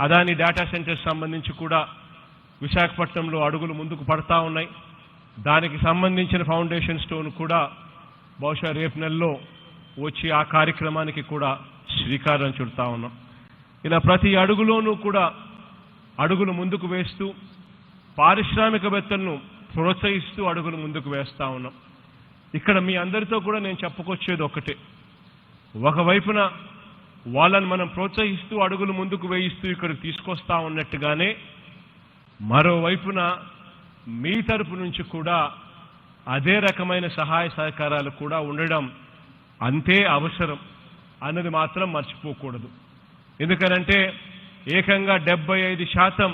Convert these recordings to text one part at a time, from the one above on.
Adani data centres సంబంధించి కూడా విశాఖపట్నంలో అడుగులు ముందుకు పడతా ఉన్నాయి. దానికి సంబంధించిన ఫౌండేషన్ స్టోన్ కూడా బహుశా రేపు నెలలో వచ్చి ఆ కార్యక్రమానికి కూడా శ్రీకారం చుడతా ఉన్నాం. ఇలా ప్రతి అడుగులోనూ కూడా అడుగులు ముందుకు వేస్తూ పారిశ్రామికవేత్తలను ప్రోత్సహిస్తూ అడుగులు ముందుకు వేస్తా ఉన్నాం. ఇక్కడ మీ అందరితో కూడా నేను చెప్పుకొచ్చేది ఒకటే, ఒకవైపున వాళ్ళని మనం ప్రోత్సహిస్తూ అడుగులు ముందుకు వేయిస్తూ ఇక్కడ తీసుకొస్తా ఉన్నట్టుగానే మరోవైపున మీ తరపు నుంచి కూడా అదే రకమైన సహాయ సహకారాలు కూడా ఉండడం అంతే అవసరం అన్నది మాత్రం మర్చిపోకూడదు. ఎందుకనంటే ఏకంగా 75%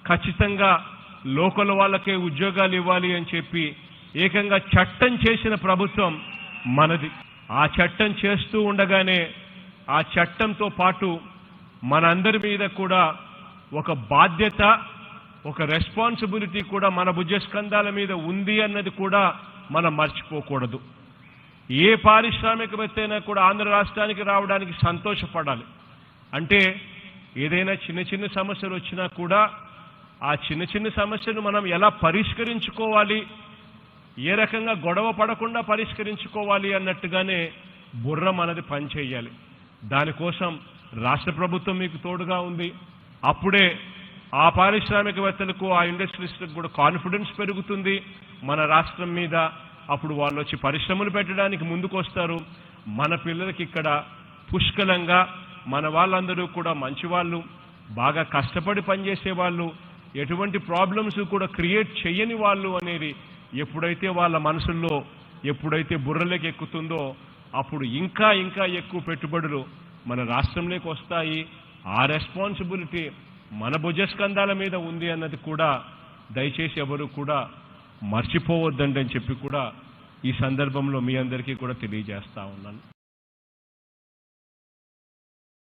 ఖచ్చితంగా లోకల్ వాళ్ళకే ఉద్యోగాలు ఇవ్వాలి అని చెప్పి ఏకంగా చట్టం చేసిన ప్రభుత్వం మనది. ఆ చట్టం చేస్తూ ఉండగానే ఆ చట్టంతో పాటు మనందరి మీద కూడా ఒక బాధ్యత, ఒక రెస్పాన్సిబిలిటీ కూడా మన భుజస్కంధాల మీద ఉంది అన్నది కూడా మనం మర్చిపోకూడదు. ఏ పారిశ్రామికవేత్త అయినా కూడా ఆంధ్ర రాష్ట్రానికి రావడానికి సంతోషపడాలి. అంటే ఏదైనా చిన్న చిన్న సమస్యలు వచ్చినా కూడా ఆ చిన్న చిన్న సమస్యను మనం ఎలా పరిష్కరించుకోవాలి, ఏ రకంగా గొడవ పడకుండా పరిష్కరించుకోవాలి అన్నట్టుగానే బుర్ర మనది పనిచేయాలి. దానికోసం రాష్ట్ర ప్రభుత్వం మీకు తోడుగా ఉంది. అప్పుడే ఆ పారిశ్రామికవేత్తలకు, ఆ ఇండస్ట్రీస్లకు కూడా కాన్ఫిడెన్స్ పెరుగుతుంది మన రాష్ట్రం మీద. అప్పుడు వాళ్ళు వచ్చి పరిశ్రమలు పెట్టడానికి ముందుకు వస్తారు. మన పిల్లలకి ఇక్కడ పుష్కలంగా మన వాళ్ళందరూ కూడా మంచివాళ్ళు, బాగా కష్టపడి పనిచేసే వాళ్ళు, ఎటువంటి ప్రాబ్లమ్స్ కూడా క్రియేట్ చేయని వాళ్ళు అనేది ఎప్పుడైతే వాళ్ళ మనసుల్లో ఎప్పుడైతే బుర్రలోకి ఎక్కుతుందో అప్పుడు ఇంకా ఇంకా ఎక్కువ పెట్టుబడులు మన రాష్ట్రంలోకి వస్తాయి. ఆ రెస్పాన్సిబిలిటీ మన భుజస్కంధాల మీద ఉంది అన్నది కూడా దయచేసి ఎవరు కూడా మర్చిపోవద్దండి అని చెప్పి కూడా ఈ సందర్భంలో మీ అందరికీ కూడా తెలియజేస్తా ఉన్నాను.